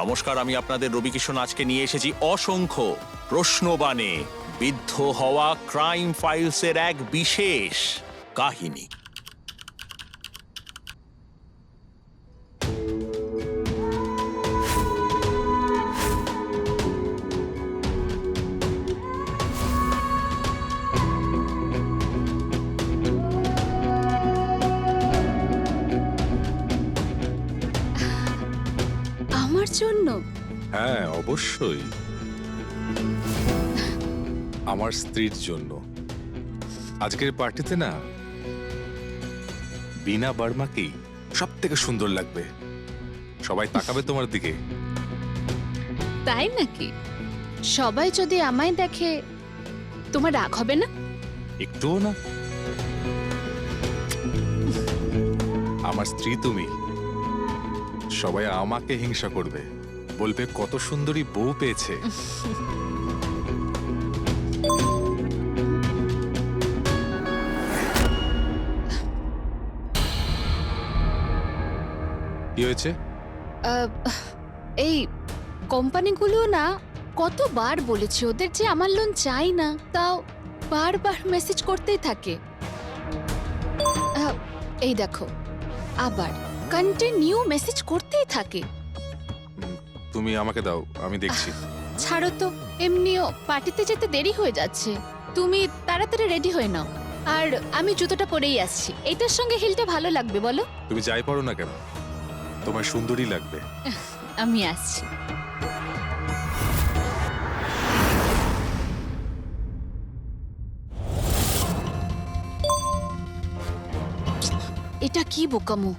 নমস্কার, আমি আপনাদের রবিকিষণ আজকে নিয়ে এসেছি অসংখ্য প্রশ্নবাণে বিদ্ধ হওয়া ক্রাইম ফাইলসের এক বিশেষ কাহিনী। আমার জন্য? হ্যাঁ, অবশ্যই আমার স্ত্রীর জন্য। আজকের পার্টিতে না বিনা বার্মাকেই সব থেকে সুন্দর লাগবে। সবাই তাকাবে তোমার দিকে। তাই নাকি? সবাই যদি আমায় দেখে তোমার রাগ হবে না? একটুও না। আমার স্ত্রী তুমি, সবাই আমাকে হিংসা করবে, বলবে কত সুন্দরী বউ পেয়েছে। কি হয়েছে? আহ, এই কোম্পানিগুলো না কতবার বলেছি ওদের যে আমার লোন চাই না, তাও বারবার মেসেজ করতেই থাকে। এই দেখো, আবার কন্টিনিউ মেসেজ করতেই থাকে। তুমি আমাকে দাও, আমি দেখছি। ছাড়ো তো, এমনিও পার্টিতে যেতে দেরি হয়ে যাচ্ছে। তুমি তাড়াতাড়ি রেডি হয়ে নাও। আর আমি জুতোটা পরেই আসছি। এটার সঙ্গে হিলটা ভালো লাগবে বলো? তুমি যাই পারো না কেন, তোমার সুন্দরী লাগবে। আমি আসছি। এটা কি বোকামো!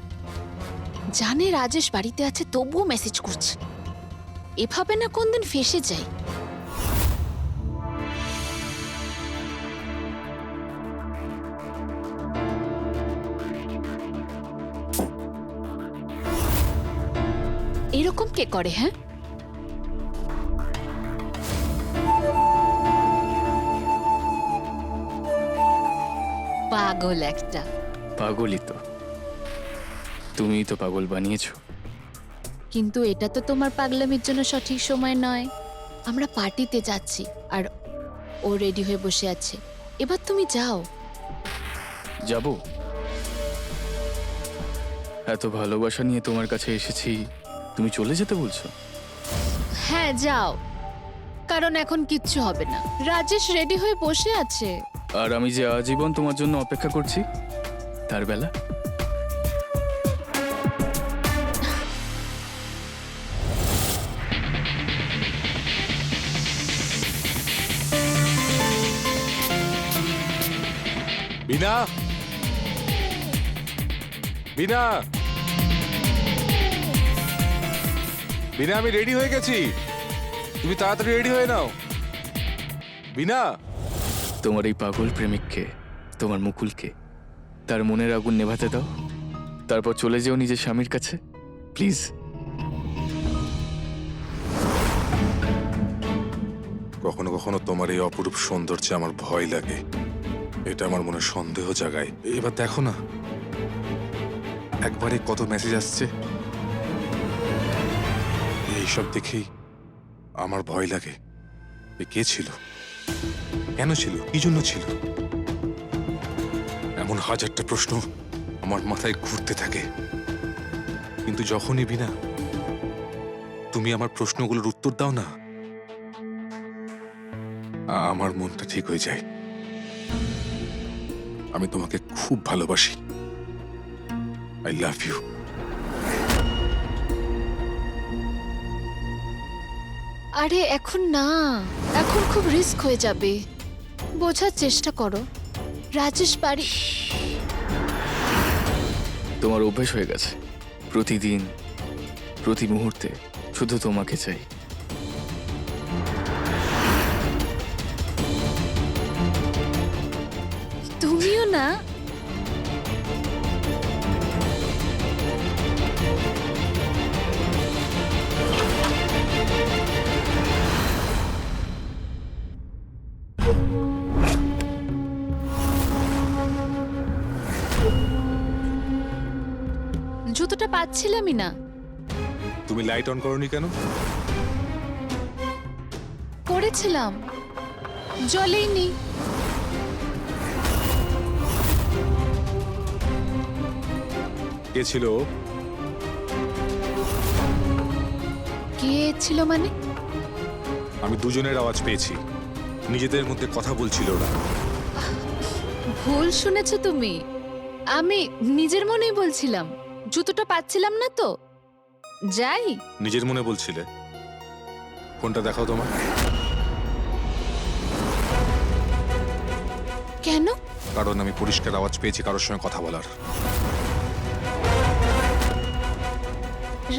জানে রাজেশ বাড়িতে আছে তবুও মেসেজ করছে। এভাবে না কোনদিন ফেসে যাই। এরকম কে করে? হ্যাঁ, পাগল একটা। পাগলই তো, তুমিই তো পাগল বানিয়েছো। কিন্তু এটা তো তোমার পাগলামির জন্য সঠিক সময় নয়। আমরা পার্টিতে যাচ্ছি আর ও রেডি হয়ে বসে আছে। এবার তুমি যাও। যাব? এত ভালোবাসা নিয়ে তোমার কাছে এসেছি, তুমি চলে যেতে বলছো? হ্যাঁ, যাও, কারণ এখন কিচ্ছু হবে না। রাজেশ রেডি হয়ে বসে আছে। আর আমি যে আজীবন তোমার জন্য অপেক্ষা করছি, তার বেলা? বিনা, বিনা, বিনা, আমি রেডি হয়ে গেছি, তুমি তাড়াতাড়ি রেডি হয়ে নাও। বিনা, তোমার এই পাগল প্রেমিককে, তোমার মুকুলকে, তার মনের আগুন নেভাতে দাও, তারপর চলে যেও নিজের স্বামীর কাছে, প্লিজ। কখনো কখনো তোমার এই অপরূপ সৌন্দর্যে আমার ভয় লাগে। এটা আমার মনে সন্দেহ জাগায়। এবার দেখো না, একবারে কত মেসেজ আসছে। এইসব দেখেই আমার ভয় লাগে। এ কে ছিল, কেন ছিল, কি জন্য ছিল? এমন হাজারটা প্রশ্ন আমার মাথায় ঘুরতে থাকে। কিন্তু যখনই বিনা তুমি আমার প্রশ্নগুলোর উত্তর দাও না, আমার মনটা ঠিক হয়ে যায়। আমি তোমাকে খুব ভালোবাসি। I love you. আরে এখন না, এখন খুব রিস্ক হয়ে যাবে। বোঝার চেষ্টা করো, রাজেশ বাড়ি। তোমার অভ্যেস হয়ে গেছে, প্রতিদিন প্রতি মুহূর্তে শুধু তোমাকে চাই। তুমিও না। জুতোটা পাচ্ছিলামই না। তুমি লাইট অন করনি কেন? করেছিলাম, জ্বলেইনি। কে ছিল ও? কে ছিল মানে? আমি দুজনের আওয়াজ পেয়েছি, নিজেদের মধ্যে কথা বলছিল ওরা। ভুল শুনেছো তুমি। আমি নিজের মনেই বলছিলাম, জুতোটা পাচ্ছিলাম না তো, যাই। নিজের মনে বলছিলে? ফোনটা দেখাও তোমার। কেন? কারণ আমি পরিষ্কার আওয়াজ পেয়েছি কারোর সঙ্গে কথা বলার।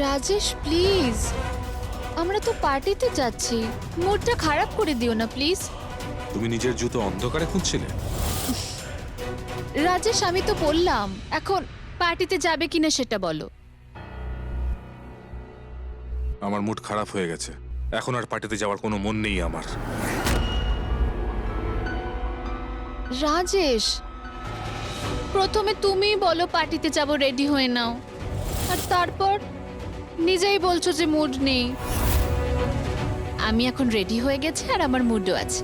রাজেশ প্লিজ, আমরা তো পার্টিতে যাচ্ছি, মুডটা খারাপ করে দিও না প্লিজ। তুমি নিজের জুতো অন্ধকারে খুঁজছিলে? রাজেশ আমি তো বললাম, এখন পার্টিতে যাবে কিনা সেটা বলো। আমার মুড খারাপ হয়ে গেছে, এখন আর পার্টিতে যাওয়ার কোনো মন নেই আমার। রাজেশ, প্রথমে তুমি বলো পার্টিতে যাব, রেডি হয়ে নাও, আর তারপর নিজেই বলছো যে মুড নেই। আমি এখন রেডি হয়ে গেছি আর আমার মুডও আছে,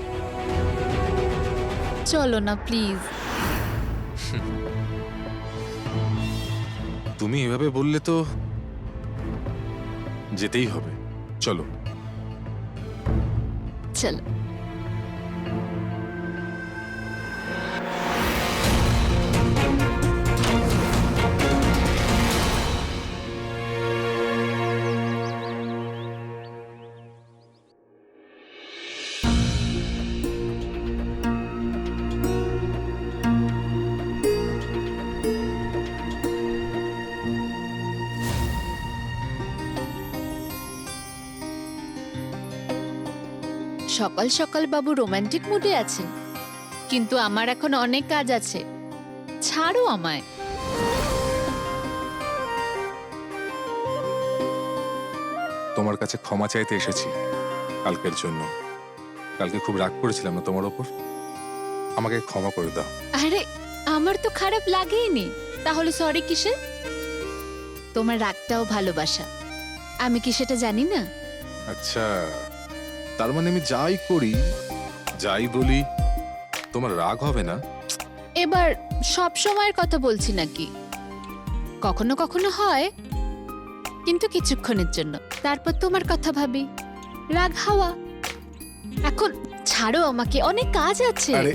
চলো না প্লিজ। তুমি এভাবে বললে তো যেতেই হবে, চলো। চলো। সকাল সকাল বাবু রোমান্টিক মুডে আছেন, কিন্তু আমার এখন অনেক কাজ আছে, ছাড়ো আমায়। তোমার কাছে ক্ষমা চাইতে এসেছি কালকের জন্য। কালকে খুব রাগ করেছিলাম না তোমার ওপর, আমাকে ক্ষমা করে দাও। আরে আমার তো খারাপ লাগেইনি, তাহলে সরি কিসের? তোমার রাগটাও ভালোবাসা, আমি কি সেটা জানি না? আচ্ছা, তার মানে আমি যাই করি, যাই বলি, তোমার রাগ হবে না? এবার সব সময়ের কথা বলছি নাকি, কখনো কখনো হয়, কিন্তু কিছুক্ষণের জন্য, তারপর তোমার কথা ভাবি, রাগ হাওয়া। এখন ছাড়ো আমাকে, অনেক কাজ আছে। আরে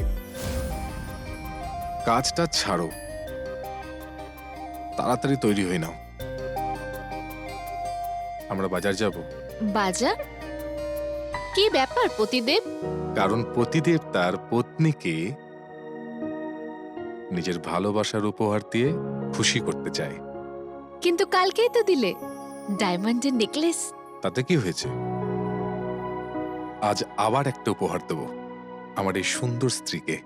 কাজটা ছাড়ো, তাড়াতাড়ি তৈরি হয়ে নাও, আমরা বাজার যাব। বাজার? কি ব্যাপার পতিদেব? কারণ পতিদেব তার পত্নীকে নিজের ভালোবাসার উপহার দিয়ে খুশি করতে চায়। কিন্তু কালকেই তো দিলে ডায়মন্ডের নেকলেস। তাতে কি হয়েছে? আজ আবার একটা উপহার দেব আমার এই সুন্দর স্ত্রীকে।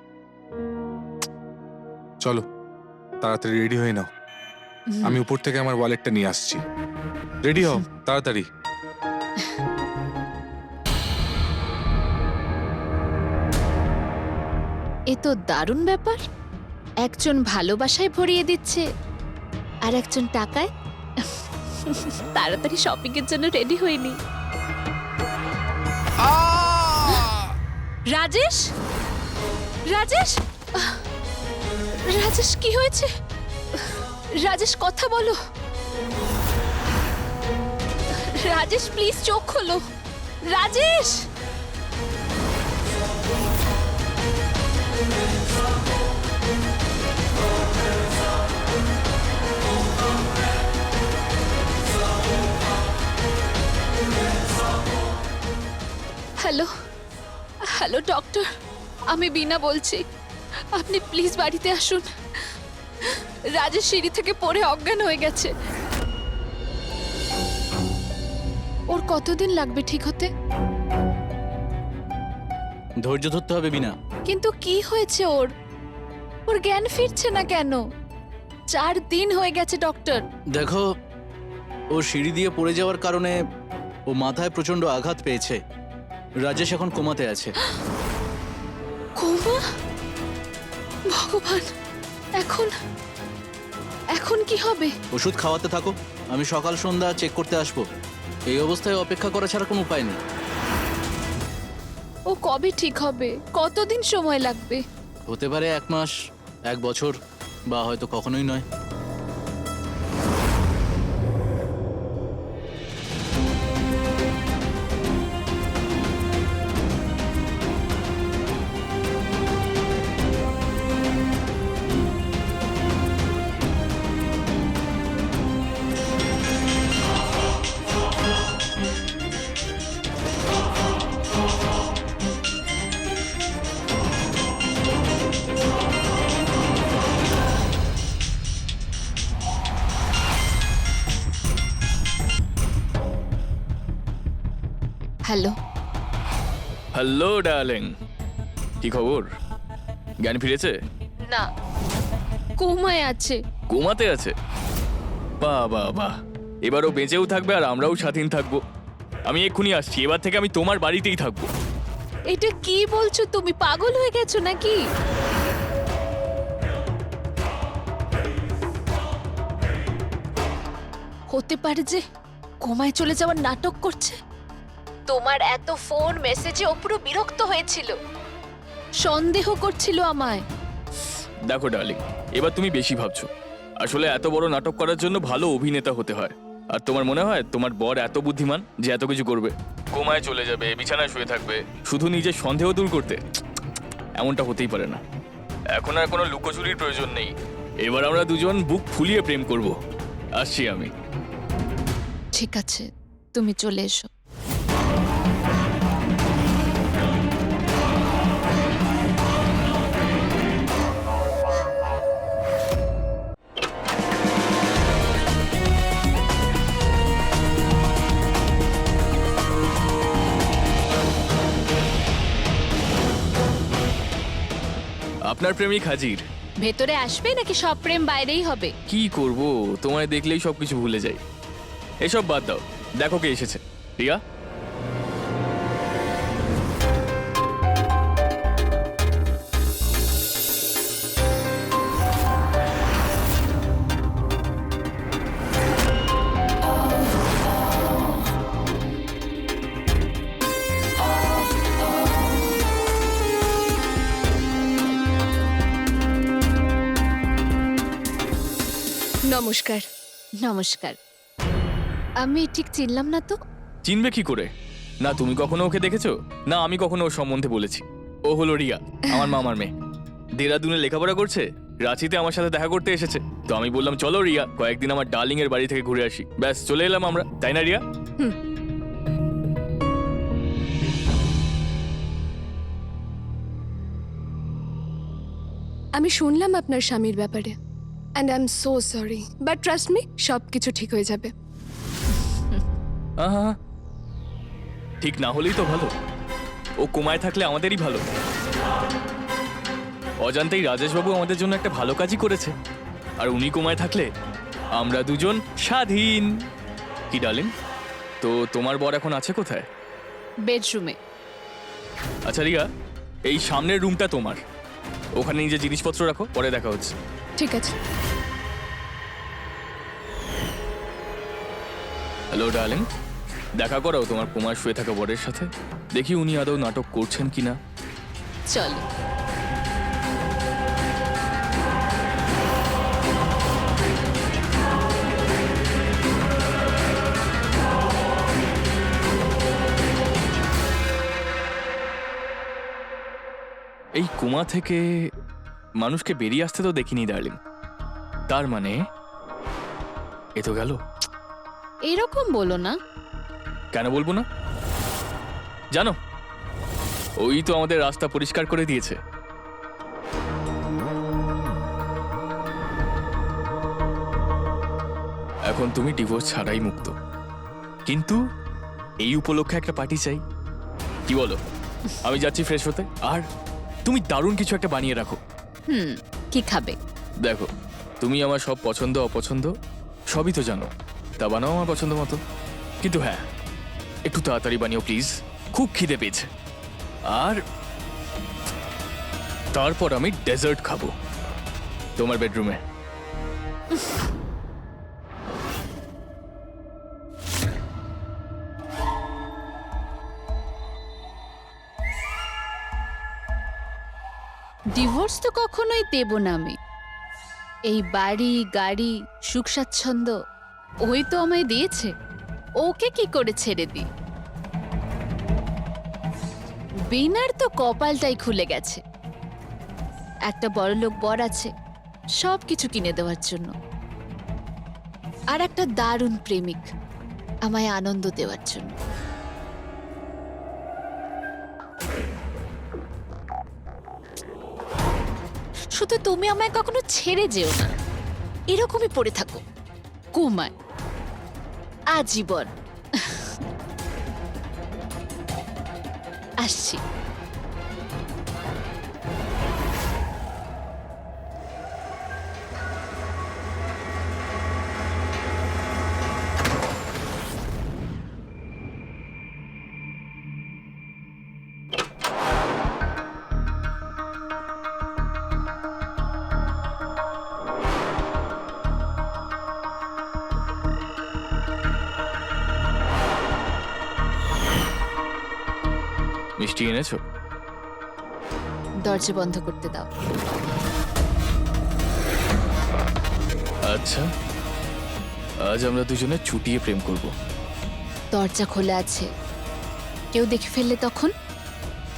চলো তাড়াতাড়ি রেডি হয়ে নাও, আমি উপর থেকে আমার ওয়ালেটটা নিয়ে আসছি। রেডি হও তাড়াতাড়ি। এ তো দারুণ ব্যাপার, একজন ভালোবাসায় ভরিয়ে দিচ্ছে আর একজন টাকায়। তাড়াতাড়ি শপিং এর জন্য রেডি হইনি। রাজেশ, রাজেশ, রাজেশ কি হয়েছে? রাজেশ কথা বলো। রাজেশ প্লিজ চোখ খোলো। রাজেশ, হ্যালো হ্যালো ডক্টর, আমি বীণা বলছি, আপনি প্লিজ বাড়িতে আসুন। রাজেশ সিঁড়ি থেকে পড়ে অজ্ঞান হয়ে গেছে। ওর কতদিন লাগবে ঠিক হতে? ধৈর্য ধরতে হবে বিনা। কিন্তু কি হয়েছে ওর? ওর জ্ঞান ফিরছে না কেন? 4 দিন হয়ে গেছে ডক্টর। দেখো, ও সিঁড়ি দিয়ে পড়ে যাওয়ার কারণে ও মাথায় প্রচন্ড আঘাত পেয়েছে। রাজেশ এখন কোমাতে আছে। কোমা? ভগবান, এখন এখন কি হবে? ওষুধ খাওয়াতে থাকো, আমি সকাল সন্ধ্যা চেক করতে আসবো। এই অবস্থায় অপেক্ষা করা ছাড়া কোনো উপায় নেই। ও কবে ঠিক হবে? কতদিন সময় লাগবে? হতে পারে 1 মাস, 1 বছর, বা হয়তো কখনোই নয়। হ্যালো। হ্যালো ডার্লিং, কি খবর? জ্ঞান ফিরেছে? না, কোমায় আছে। কোমাতে আছে? বাহ বাহ বাহ, এবারও বেঁচেও থাকবে আর আমরাও স্বাধীন থাকবো। আমি এক্ষুনি আসছি, এবার থেকে আমি তোমার বাড়িতেই থাকবো। এটা কি বলছো তুমি? পাগল হয়ে গেছো নাকি? হতে পারে যে কোমায় চলে যাওয়ার নাটক করছে। তোমার এত ফোন মেসেজে ও পুরো বিরক্ত হয়েছিল, সন্দেহ করছিল আমায়। দেখো ডার্লিং, এবার তুমি বেশি ভাবছো। আসলে এত বড় নাটক করার জন্য ভালো অভিনেতা হতে হয়। আর তোমার মনে হয় তোমার বর এত বুদ্ধিমান যে এত কিছু করবে? কোমায় চলে যাবে, বিছানায় শুয়ে থাকবে, শুধু নিজের সন্দেহ দূর করতে? এমনটা হতেই পারে না। এখন আর কোনো লুকোচুরির প্রয়োজন নেই। এবার আমরা দুজন বুক ফুলিয়ে প্রেম করব। আসছি আমি। ঠিক আছে, তুমি চলে এসো। আপনার প্রেমিক হাজির। ভেতরে আসবে নাকি সব প্রেম বাইরেই হবে? কি করব, তোমায় দেখলেই সবকিছু ভুলে যাই। এসব বাদ দাও, দেখো কে এসেছে। রিয়া, নমস্কার। নমস্কার। আমি ঠিক চিনলাম না তো। চিনবে কি করে? না তুমি কখনো ওকে দেখেছো, না আমি কখনো ওর সম্বন্ধে বলেছি। ও হলো রিয়া, আমার মামার মেয়ে। দেরাদুনে লেখাপড়া করছে, রাঁচিতে আমার সাথে দেখা করতে এসেছে। তো আমি বললাম চলো রিয়া, কয়েকদিন আমার ডার্লিং এর বাড়ি থেকে ঘুরে আসি। ব্যাস চলে এলাম আমরা, তাই না রিয়া? আমি শুনলাম আপনার স্বামীর ব্যাপারে, and I am so sorry, but trust me, সব কিছু ঠিক হয়ে যাবে। আহা, ঠিক না হলেই তো ভালো। ও কোমায় থাকলে আমাদেরই ভালো। অজান্তেই রাজেশবাবু আমাদের জন্য একটা ভালো কাজই করেছে। আর উনি কোমায় থাকলে আমরা দুজন স্বাধীন। কি ডার্লিং, তো তোমার বর এখন আছে কোথায়? বেডরুমে। আচ্ছা রিয়া, এই সামনের রুমটা তোমার, ওখানে নিজের জিনিসপত্র রাখো, পরে দেখা হচ্ছে। ঠিক আছে। হ্যালো ডার্লিং, দেখা করো তোমার কোমায় শুয়ে থাকা বরের সাথে, দেখি উনি আদৌ নাটক করছেন কিনা। চলো। এই কোমা থেকে মানুষকে বেরিয়ে আসতে তো দেখিনি ডার্লিং। তার মানে এ তো গেল। এরকম বলো না। কেন বলবো না? জানো, ওই তো আমাদের রাস্তা পরিষ্কার করে দিয়েছে। এখন তুমি ডিভোর্স ছাড়াই মুক্ত। কিন্তু এই উপলক্ষে একটা পার্টি চাই, কি বলো? আমি যাচ্ছি ফ্রেশ হতে, আর তুমি দারুণ কিছু একটা বানিয়ে রাখো। কি খাবে? দেখো, তুমি আমার সব পছন্দ অপছন্দ সবই তো জানো, তা বানাও আমার পছন্দ মতো। কিন্তু হ্যাঁ, একটু তাড়াতাড়ি বানিও প্লিজ, খুব খিদে পেয়েছে। আর তারপর আমি ডেজার্ট খাবো তোমার বেডরুমে। ডিভোর্স তো কখনোই দেব না আমি। এই বাড়ি গাড়ি সুখ স্বাচ্ছন্দ্য ওই তো আমায় দিয়েছে, ওকে কি করে ছেড়ে দিই? বিনার তো কপালটাই খুলে গেছে, একটা বড়লোক বর আছে সব কিছু কিনে দেওয়ার জন্য, আর একটা দারুণ প্রেমিক আমায় আনন্দ দেওয়ার জন্য। শুধু তুমি আমায় কখনো ছেড়ে যেও না, এরকমই পড়ে থাকো কোমায় আজীবন। আসছি। মিষ্টি এনেছো? দরজা বন্ধ করতে দাও। আচ্ছা, আজ আমরা দুজনে ছুটিয়ে প্রেম করব। দরজা খোলা আছে, কেউ দেখে ফেললে তখন?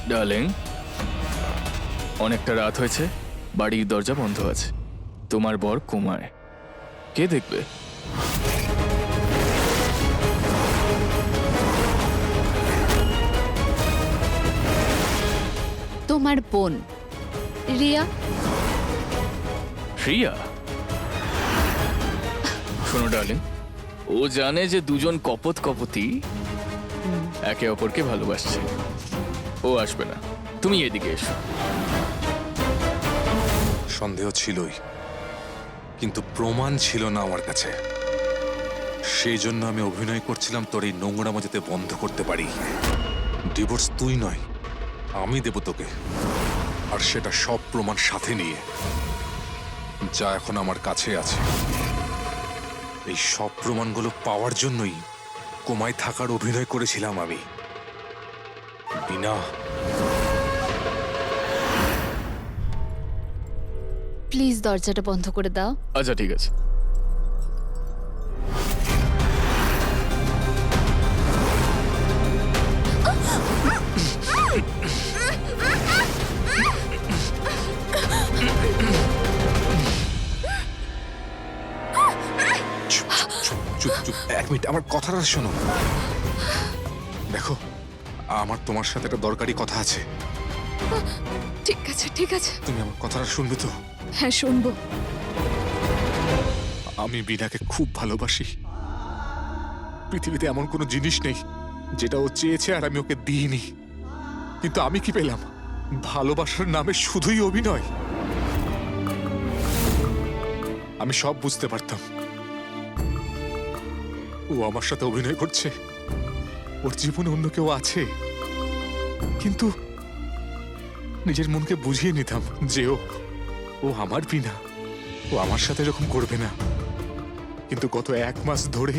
ডার্লিং, অনেকটা রাত হয়েছে, বাড়ির দরজা বন্ধ আছে, তোমার বর কোমায়, কে দেখবে? তোমার বোন রিয়া। প্রিয়া? শোনো ডার্লিং, ও জানে যে দুজন কপত কপতি একে অপরকে ভালোবাসছে, ও আসবে না, তুমি এদিকে এসো। সন্দেহ ছিলই, কিন্তু প্রমাণ ছিল না আমার কাছে। সেই জন্য আমি অভিনয় করছিলাম তোর এই নোংরামো যাতে বন্ধ করতে পারি। ডিভোর্স তুই নয়, আমি দেব তোকে, আর সেটা সব প্রমাণ সাথে নিয়ে, যা এখন আমার কাছে আছে। এই সব প্রমাণগুলো পাওয়ার জন্যই কোমায় থাকার অভিনয় করেছিলাম আমি। বিনা, প্লিজ দরজাটা বন্ধ করে দাও। আচ্ছা ঠিক আছে। চুপ চুপ চুপ চুপ, 1 মিনিট আমার কথাটা শোনো। দেখো, আমার তোমার সাথে একটা দরকারি কথা আছে। ঠিক আছে ঠিক আছে, তুমি আমার কথাটা শুনবে তো? হ্যাঁ শুনবো। আমি বিনাকে খুব ভালোবাসি। পৃথিবীতে এমন কোনো জিনিস নেই যেটা ও চেয়েছে আর আমি ওকে দিইনি। কিন্তু আমি কি পেলাম? ভালোবাসার নামে শুধুই অভিনয়। আমি সব বুঝতে পারতাম ও আমার সাথে অভিনয় করছে, ওর জীবনে অন্য কেউ আছে, কিন্তু নিজের মনকে বুঝিয়ে নিতাম যে ও আমার বিনা, ও আমার সাথে এরকম করবে না। কিন্তু গত 1 মাস ধরে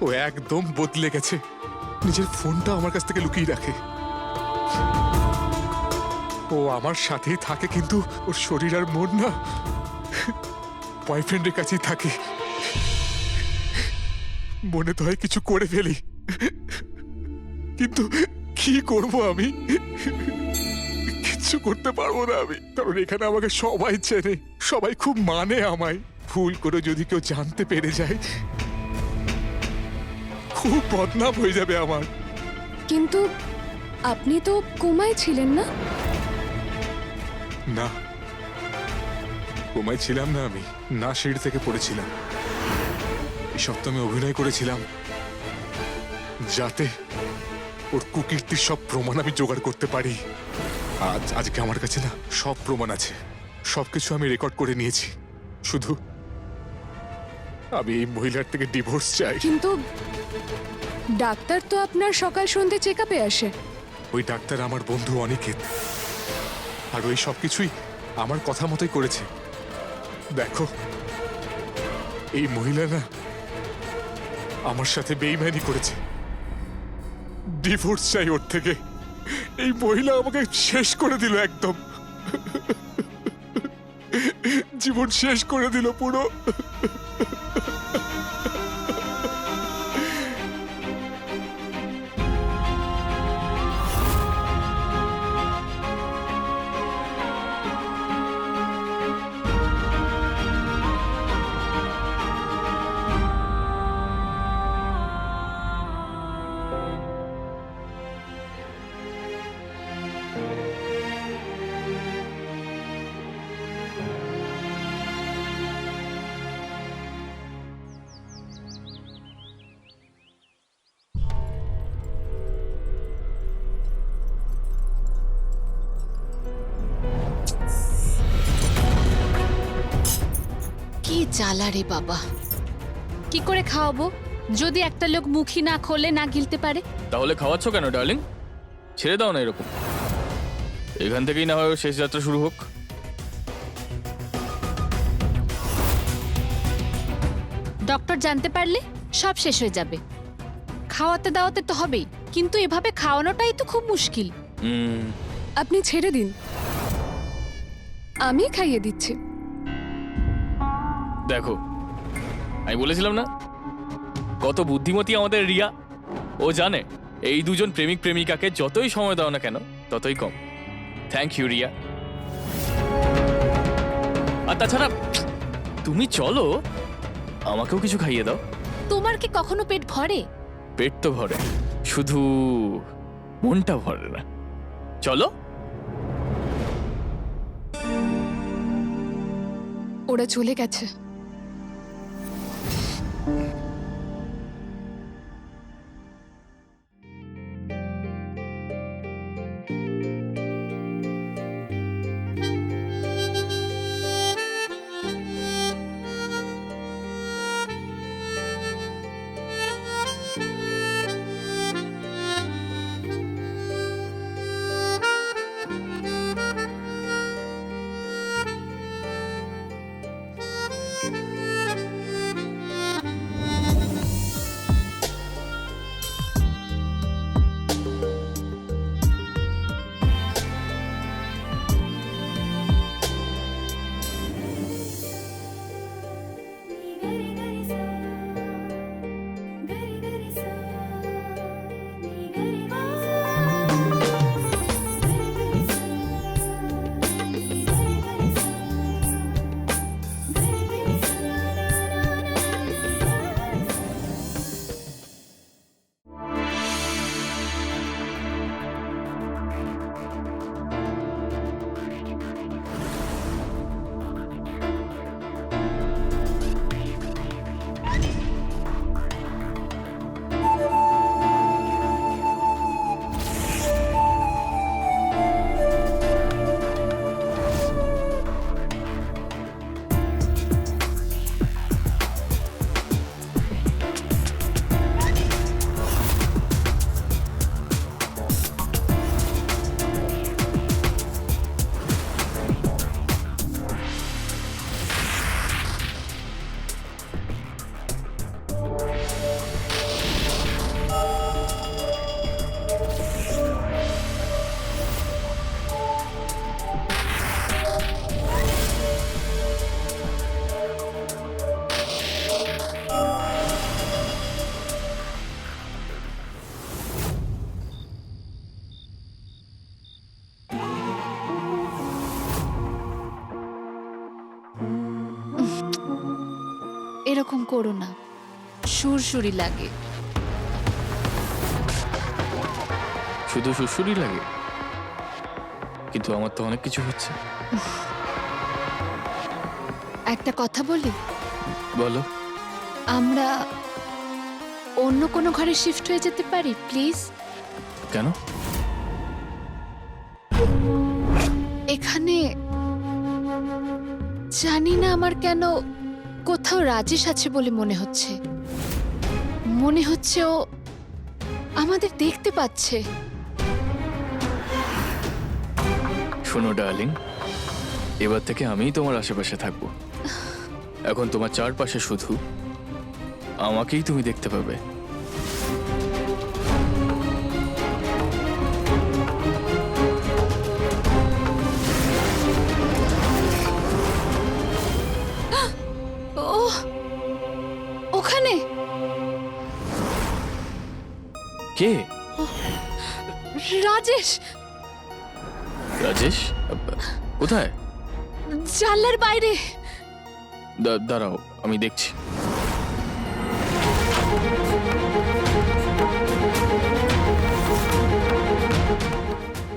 ও একদম বদলে গেছে। নিজের ফোনটা আমার কাছ থেকে লুকিয়ে রাখে। ও আমার সাথেই থাকে, কিন্তু ওর শরীর আর মন না বয়ফ্রেন্ডের কাছেই থাকে। মনে তো হয় কিছু করে ফেলি, কিন্তু কি করব আমি? কিছু করতে পারবো না আমি, কারণ এখানে আমাকে সবাই চেনে, সবাই খুব মানে আমায়। ভুল করে যদি কেউ জানতে পেরে যায়, খুব বদনাম হয়ে যাবে আমার। কিন্তু আপনি তো কোমায় ছিলেন না? না, কোমায় ছিলাম না আমি, না সিঁড়ি থেকে পড়েছিলাম। এই সব তো আমি অভিনয় করেছিলাম যাতে ওর কুকীর্তির সব প্রমাণ আমি জোগাড় করতে পারি। আজকে আমার কাছে না সব প্রমাণ আছে, সবকিছু আমি রেকর্ড করে নিয়েছি। শুধু আমি এই মহিলার থেকে ডিভোর্স চাই। কিন্তু ডাক্তার তো আপনার সকাল সন্ধ্যে চেক আপে আসে। ওই ডাক্তার আমার বন্ধু অনিকেত, আর ওই সবকিছুই আমার কথা মতোই করেছে। দেখো, এই মহিলা না আমার সাথে বেইমানি করেছে। ডিভোর্স চাই ওর থেকে। এই মহিলা আমাকে শেষ করে দিল একদম। জীবন শেষ করে দিল পুরো। কি জ্বালা রে বাবা, কি করে খাওয়াবো যদি একটা লোক মুখই না খোলে, না গিলতে পারে? তাহলে খাওয়াচ্ছ কেন ডার্লিং? ছেড়ে দাও না এরকম। এখান থেকেই না হয় ওর শেষ যাত্রা শুরু হোক। ডক্টর জানতে পারলে সব শেষ হয়ে যাবে। খাওয়াতে দাওয়াতে তো হবেই, কিন্তু এভাবে খাওয়ানোটাই তো খুব মুশকিল। আপনি ছেড়ে দিন, আমি খাইয়ে দিচ্ছি। দেখো, আমি বলেছিলাম না কত বুদ্ধিমতী আমাদের রিয়া। ও জানে এই দুজন প্রেমিক প্রেমিকাকে যতই সময় দাও না কেন ততই কম। Thank you Riya. আর তাছাড়া তুমি চলো, আমাকেও কিছু খাইয়ে দাও। তোমার কি কখনো পেট ভরে? পেট তো ভরে, শুধু মনটা ভরে না। চলো। ওরা চলে গেছে। এরকম করো না, সুরসুরি লাগে। শুধু সুরসুরি লাগে, কিন্তু আমার তো অনেক কিছু হচ্ছে। একটা কথা বলি, বলো। আমরা অন্য কোনো ঘরে শিফট হয়ে যেতে পারি প্লিজ? কেন? এখানে জানি না আমার কেন কোথাও রাজেশ আছে বলে মনে হচ্ছে। মনে হচ্ছে ও আমাদের দেখতে পাচ্ছে। শোনো ডার্লিং, এবার থেকে আমিই তোমার আশেপাশে থাকবো। এখন তোমার চারপাশে শুধু আমাকেই তুমি দেখতে পাবে। এখানে? কে? রাজেশ, রাজেশ? কোথায়? জানলার বাইরে। দাঁড়াও, আমি দেখছি।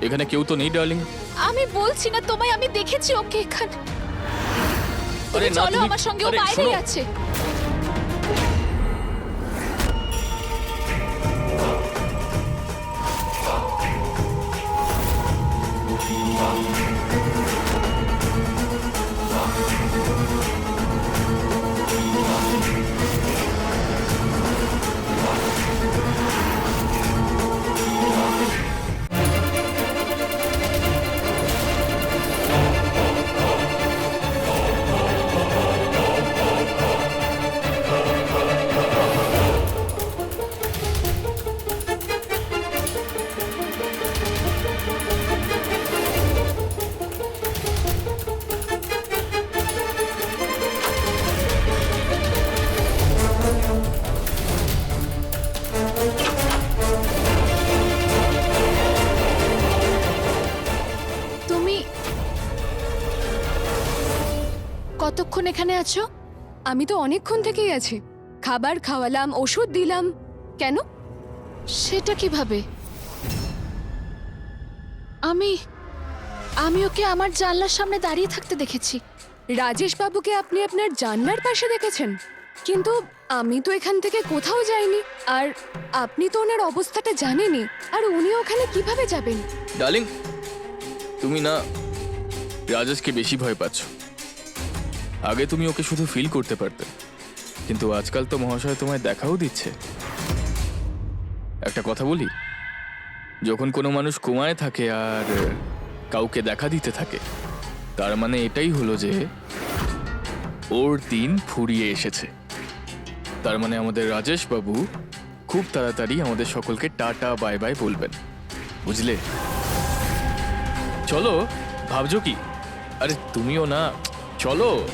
এখানে কেউ তো নেই ডার্লিং। আমি বলছি না তোমায়, আমি দেখেছি ওকে এখানে। আরে না, চলো তুমি- আমার সঙ্গে, ও আরে বাইরেই শোনো। আছে। তুমি কতক্ষণ এখানে আছো? আমি তো অনেকক্ষণ থেকেই আছি। খাবার খাওয়ালাম, ওষুধ দিলাম। কেন? সেটা কিভাবে? আমি আমি ওকে আমার জানলার সামনে দাঁড়িয়ে থাকতে দেখেছি। রাজেশ বাবুকে আপনি আপনার জানলার পাশে দেখেছেন? কিন্তু আমি তো এখান থেকে কোথাও যাইনি। আর আপনি তো ওনার অবস্থাটা জানেনই। আর উনি ওখানে কিভাবে যাবেন? ডার্লিং, তুমি না রাজেশকে বেশি ভয় পাচ্ছ। আগে তুমি ওকে শুধু ফিল করতে পারতে, কিন্তু আজকাল তো মহাশয় তোমায় দেখাও দিচ্ছে। একটা কথা বলি, যখন কোনো মানুষ কোমায় থাকে আর কাউকে দেখা দিতে থাকে, তার মানে এটাই হলো যে ওর দিন ফুরিয়ে এসেছে। তার মানে আমাদের রাজেশ বাবু খুব তাড়াতাড়ি আমাদের সকলকে টাটা বাই বাই বলবেন, বুঝলে? চলো, ভাবছো কি? আরে তুমিও না, চলো।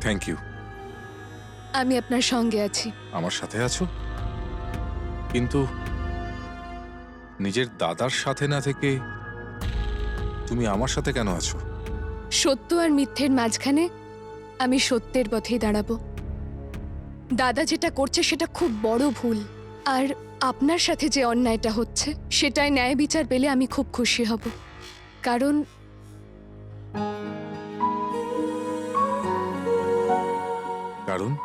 Thank you. আমি আপনার সঙ্গে আছি। আমার সাথে আছো, কিন্তু নিজের দাদার সাথে না থেকে তুমি আমার সাথে কেন আছো? সত্য আর মিথ্যের মাঝখানে আমি সত্যের পথেই দাঁড়াবো। দাদা যেটা করছে সেটা খুব বড় ভুল। আর আপনার সাথে যে অন্যায়টা হচ্ছে সেটাই ন্যায় বিচার পেলে আমি খুব খুশি হব। কারণ কারণ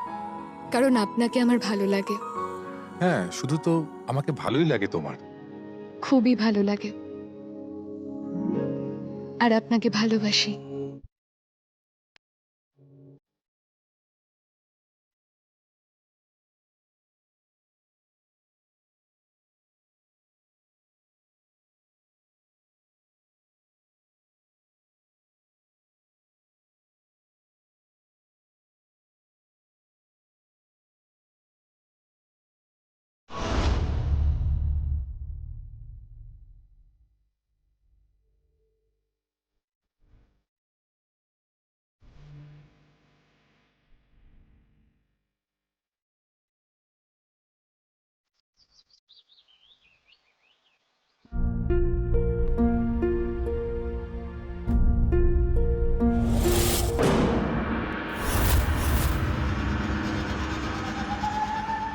কারণ আপনাকে আমার ভালো লাগে, হ্যাঁ, শুধু তো আমাকে ভালোই লাগে তোমার। খুবই ভালো লাগে। আর আপনাকে ভালোবাসি।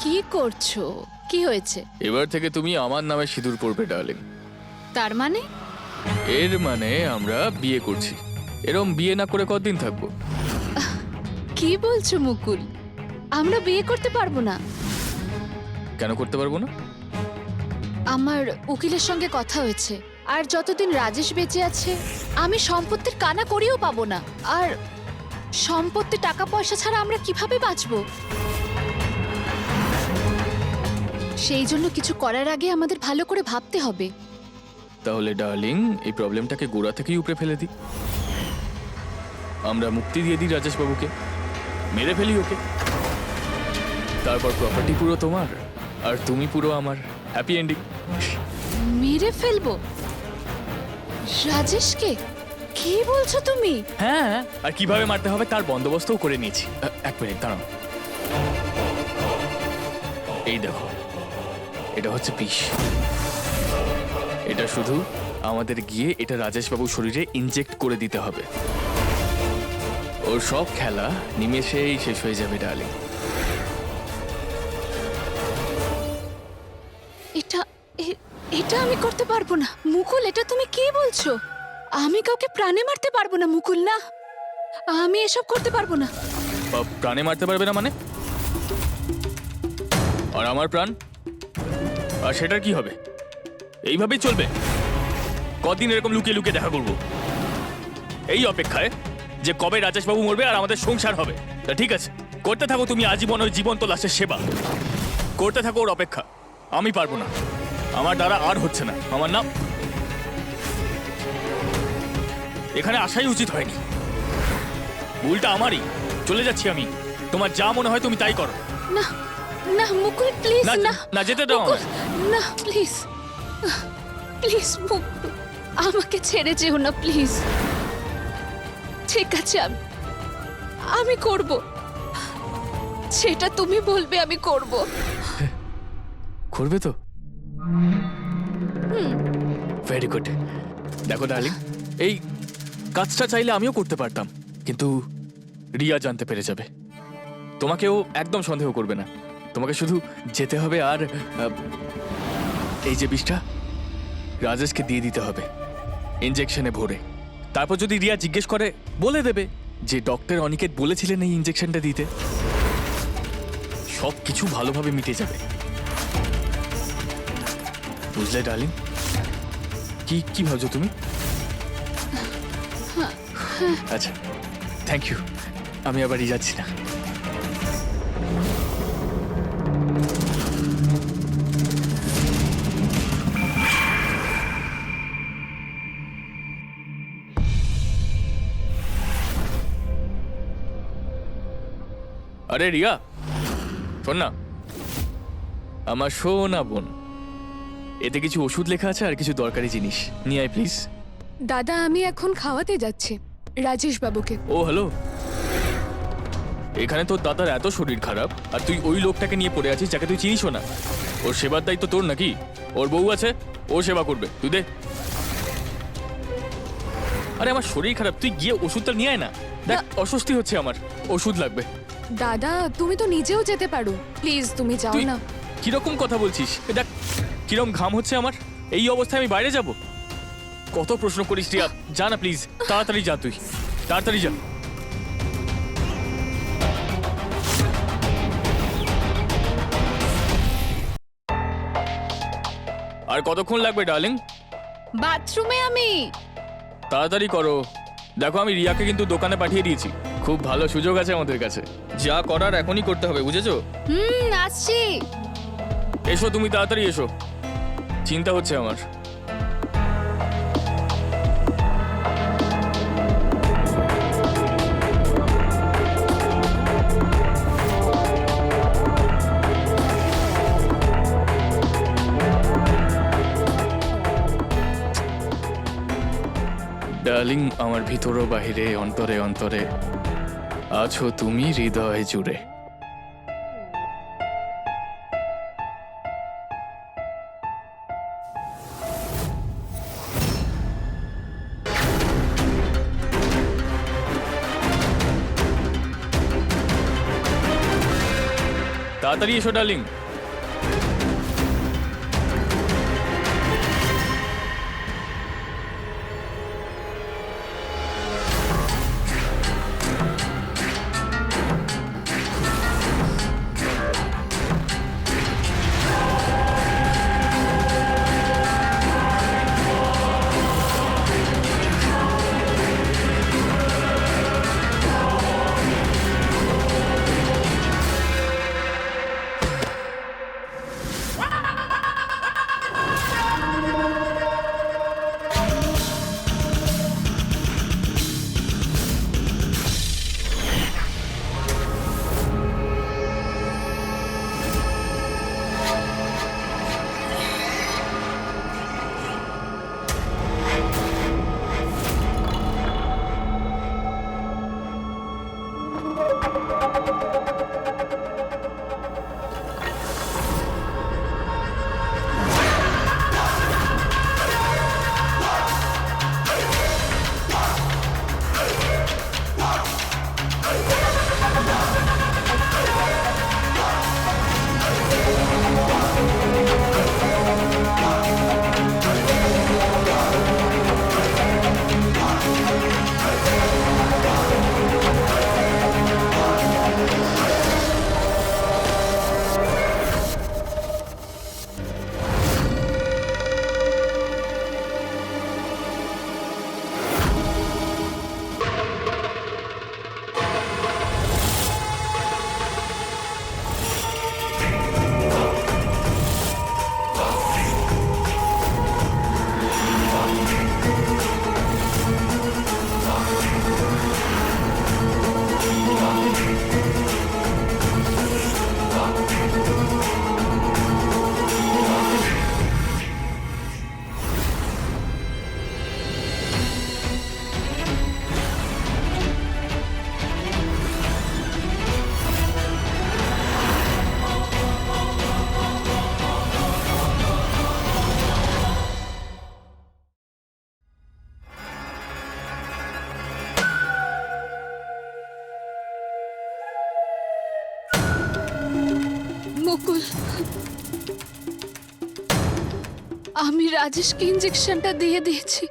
কি করছো? কি হয়েছে? এবার থেকে তুমি আমার নামে সিঁদুর পরবে ডার্লিং। তার মানে? এর মানে আমরা বিয়ে করছি। এরম বিয়ে না করে কতদিন থাকবো? কি বলছো মুকুল? আমরা বিয়ে করতে পারবো না। কেন করতে পারবো না? আমার উকিলের সঙ্গে কথা হয়েছে, আর যতদিন রাজেশ বেঁচে আছে আমি সম্পত্তির কানা করিও পাবো না। আর সম্পত্তি টাকা পয়সা ছাড়া আমরা কিভাবে বাঁচবো? সেই জন্য কিছু করার আগে আমাদের ভালো করে ভাবতে হবে। তাহলে ডার্লিং, এই প্রবলেমটাকে গোড়া থেকেই উপরে ফেলে দিই। আমরা মুক্তি দিয়ে দিই রাজেশ বাবুকে। মেরে ফেলি ওকে, তারপর প্রপার্টি পুরো তোমার আর তুমি পুরো আমার। Happy ending. মেরে ফেলবো রাজেশকে? কি বলছো তুমি? হ্যাঁ, আর কিভাবে মারতে হবে তার বন্দোবস্তও করে নিয়েছি। এক মিনিট দাঁড়াও, এই দেখো, এটা হচ্ছে বিষ। এটা শুধু আমাদের গিয়ে এটা রাজেশবাবুর শরীরে ইনজেক্ট করে দিতে হবে। ওর সব খেলা নিমেষেই শেষ হয়ে যাবে ডার্লিং। এটা আমি করতে পারবো না মুকুল। এটা তুমি কি বলছো? আমি কাউকে প্রাণে মারতে পারবো না মুকুল, না, আমি এসব করতে পারবো না। প্রাণে মারতে পারবে না মানে? আর আমার প্রাণ, আর সেটার কি হবে? এইভাবেই চলবে? কদিন এরকম লুকিয়ে লুকিয়ে দেখা করবো এই অপেক্ষায় যে কবে রাজেশবাবু মরবে আর আমাদের সংসার হবে? তা ঠিক আছে, করতে থাকো তুমি আজীবন ওই জীবন্ত লাশের সেবা, করতে থাকো ওর অপেক্ষা। আমি পারবো না, আমার দ্বারা আর হচ্ছে না। আমার নাম এখানে আসাই উচিত হয়নি, ভুলটা আমারই। চলে যাচ্ছি আমি, তোমার যা মনে হয় তুমি তাই করো। না না মুকুল প্লিজ, না, না না, যেতে দাও মুকুল, আমায়। না প্লিজ প্লিজ মুকুল, আমাকে ছেড়ে যেও না প্লিজ। ঠিক আছে, আমি করব, সেটা তুমি বলবে আমি করব। করবে তো? Very good. দেখো ডার্লিং, এই কাজটা চাইলে আমিও করতে পারতাম, কিন্তু রিয়া জানতে পেরে যাবে। তোমাকেও একদম সন্দেহ করবে না, তোমাকে শুধু যেতে হবে আর এই যে বিষটা রাজেশকে দিয়ে দিতে হবে ইনজেকশনে ভরে। তারপর যদি রিয়া জিজ্ঞেস করে বলে দেবে যে ডক্টর অনিকেত বলেছিলেন এই ইনজেকশনটা দিতে। সব কিছু ভালোভাবে মিটে যাবে, বুঝলে ডার্লিং? কি ভাবছো তুমি? আচ্ছা, থ্যাংক ইউ। আমি আবারই যাচ্ছি না। আরে রিয়া, শোন না, আমার সোনা বোন, এতে কিছু ওষুধ লেখা আছে আর কিছু দরকারি জিনিস নিয়ে আয় প্লিজ। দাদা আমি এখন খাওয়াতে যাচ্ছি রাজেশ বাবুকে। ও হ্যালো, এখানে তোর দাদার এত শরীর খারাপ আর তুই ওই লোকটাকে নিয়ে পড়ে আছিস যাকে তুই চিনিসও না। ওর সেবার দায়িত্ব তোর নাকি? ওর বউ আছে, ও সেবা করবে, তুই দে। আরে আমার শরীর খারাপ, তুই গিয়ে ওষুধটা নিয়ে আয় না। দেখ অস্বস্তি হচ্ছে আমার, ওষুধ লাগবে। দাদা তুমি তো নিজেও যেতে পারো, প্লিজ তুমি যাও তুই না। কিরকম কথা বলছিস? দেখ কিরকম ঘাম হচ্ছে আমার, এই অবস্থায় আমি বাইরে যাব? কত প্রশ্ন করিস রিয়া, যা না প্লিজ, তাড়াতাড়ি যা, তুই তাড়াতাড়ি যা। আর কতক্ষণ লাগবে ডার্লিং? বাথরুমে আমি। তাড়াতাড়ি করো। দেখো আমি রিয়াকে কিন্তু দোকানে পাঠিয়ে দিয়েছি, খুব ভালো সুযোগ আছে আমাদের কাছে, যা করার এখনই করতে হবে, বুঝেছো? আসছি। এসো তুমি, তাড়াতাড়ি এসো, চিন্তা হচ্ছে আমার। ডার্লিং, আমার ভিতর ও বাহিরে, অন্তরে অন্তরে আছো তুমি হৃদয় জুড়ে। তাড়াতাড়ি এসো ডার্লিং। মুকুল, আমি রাজেশকে ইঞ্জেকশনটা দিয়ে দিয়েছি।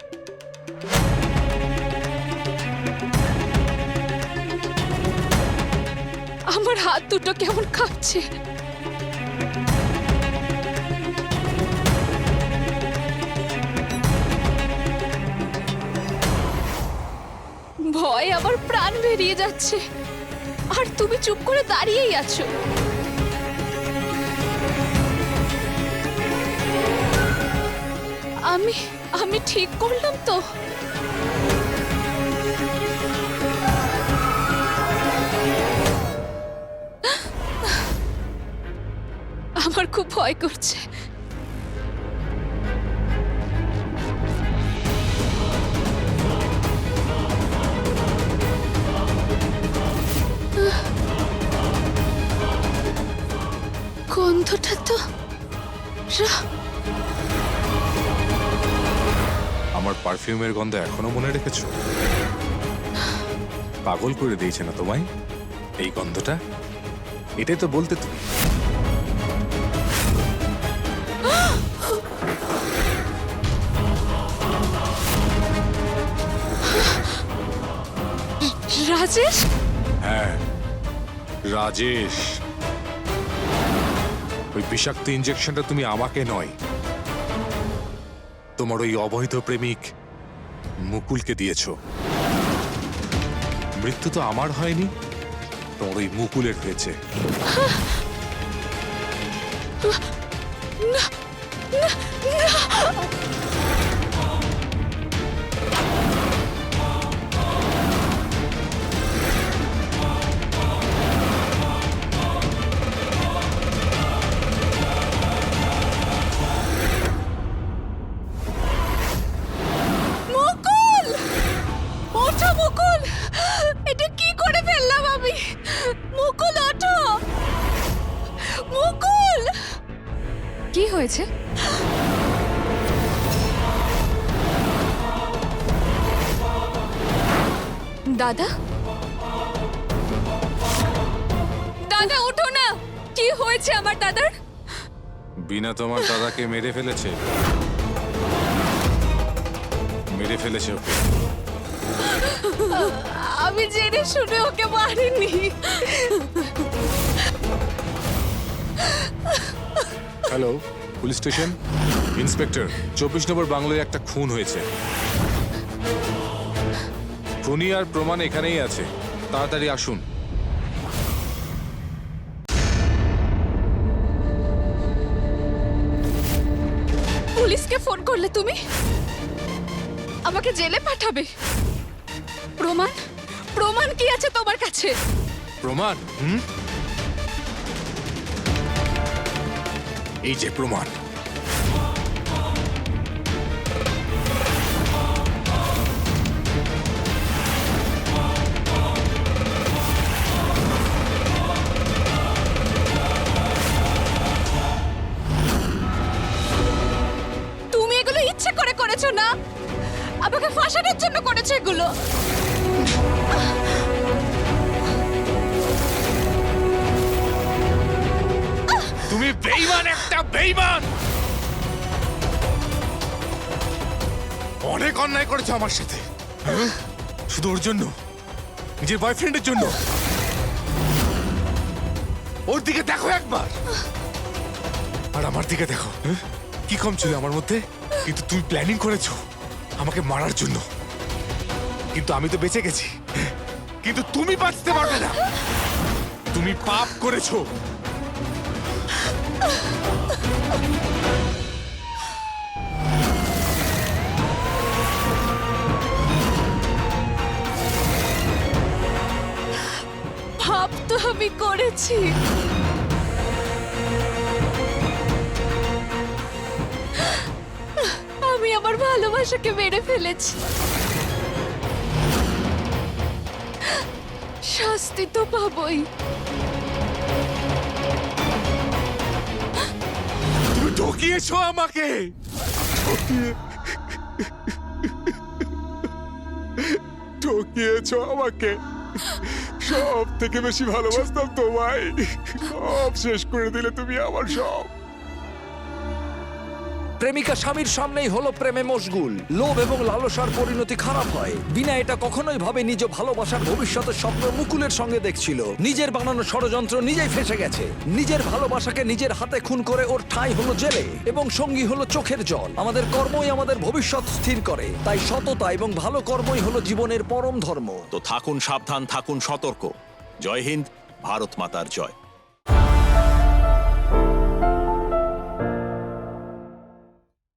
আমার হাত দুটো কেমন কাঁপছে। ভয় আমার প্রাণ বেরিয়ে যাচ্ছে, আর তুমি চুপ করে দাঁড়িয়েই আছো। আমি ঠিক করলাম তো? আমার খুব ভয় করছে। গন্ধটা তো আমার পারফিউমের গন্ধ এখনো মনে রেখেছো? পাগল করে দিয়েছে না তোমায় এই গন্ধটা? এটাই তো বলতে তুমি। রাজেশ? হ্যাঁ, রাজেশ। ওই বিষাক্ত ইঞ্জেকশনটা তুমি আমাকে নয়, তোমার ওই অবৈধ প্রেমিক মুকুলকে দিয়েছো। মৃত্যু তো আমার হয়নি, তোমার ওই মুকুলের হয়েছে। মুকুল, ওঠো মুকুল, এটা কি করে ফেললাম আমি? মুকুল ওঠো, মুকুল। কি হয়েছে? দাদা, দাদা ওঠো না। কি হয়েছে আমার দাদার? বিনা তোমার দাদাকে মেরে ফেলেছে, মেরে ফেলেছে ওকে। আমি জেনে শুনে ওকে মারিনি। Hello, police station. Inspector, 24 number বাংলোয় একটা খুন হয়েছে। খুনি আর প্রমাণ এখানেই আছে, তাড়াতাড়ি আসুন। পুলিশকে ফোন করলে তুমি? আমাকে জেলে পাঠাবে? প্রমাণ, প্রমাণ কি আছে তোমার কাছে? প্রমাণ? এই যে প্রমাণ। তুমি এগুলো ইচ্ছে করে করেছো না? আমাকে ফাঁসানোর জন্য করেছো এগুলো। তুমি বেঈমান, একটা বেঈমান। অনেক অন্যায় করেছো আমার সাথে, শুধু ওর জন্য, নিজের বয়ফ্রেন্ডের জন্য। ওর দিকে দেখো একবার, আর আমার দিকে দেখো। কি কম ছিল আমার মধ্যে? কিন্তু তুমি প্ল্যানিং করেছো আমাকে মারার জন্য, কিন্তু আমি তো বেঁচে গেছি। কিন্তু তুমি বাঁচতে পারবে না, তুমি পাপ করেছো। পাপ তো আমি করেছি, আমি আমার ভালোবাসাকে মেরে ফেলেছি। শাস্তি তো পাবই। তুমি ঠকিয়েছো আমাকে, ঠকিয়েছো আমাকে। সব থেকে বেশি ভালোবাসতাম তোমায়, সব শেষ করে দিলে তুমি আমার সব। প্রেমিকা স্বামীর সামনেই হলো প্রেমে মশগুল। লোভ এবং লালসার পরিণতি খারাপ হয়। বিনা এটা কখনোই ভাবে নিজ ভালোবাসার ভবিষ্যতের স্বপ্ন মুকুলের সঙ্গে দেখছিল। নিজের বানানো ষড়যন্ত্র নিজেই ফেঁসে গেছে। নিজের ভালোবাসাকে নিজের হাতে খুন করে ওর ঠাঁই হলো জেলে এবং সঙ্গী হলো চোখের জল। আমাদের কর্মই আমাদের ভবিষ্যৎ স্থির করে, তাই সততা এবং ভালো কর্মই হলো জীবনের পরম ধর্ম। তো থাকুন সাবধান, থাকুন সতর্ক। জয় হিন্দ, ভারত মাতার জয়।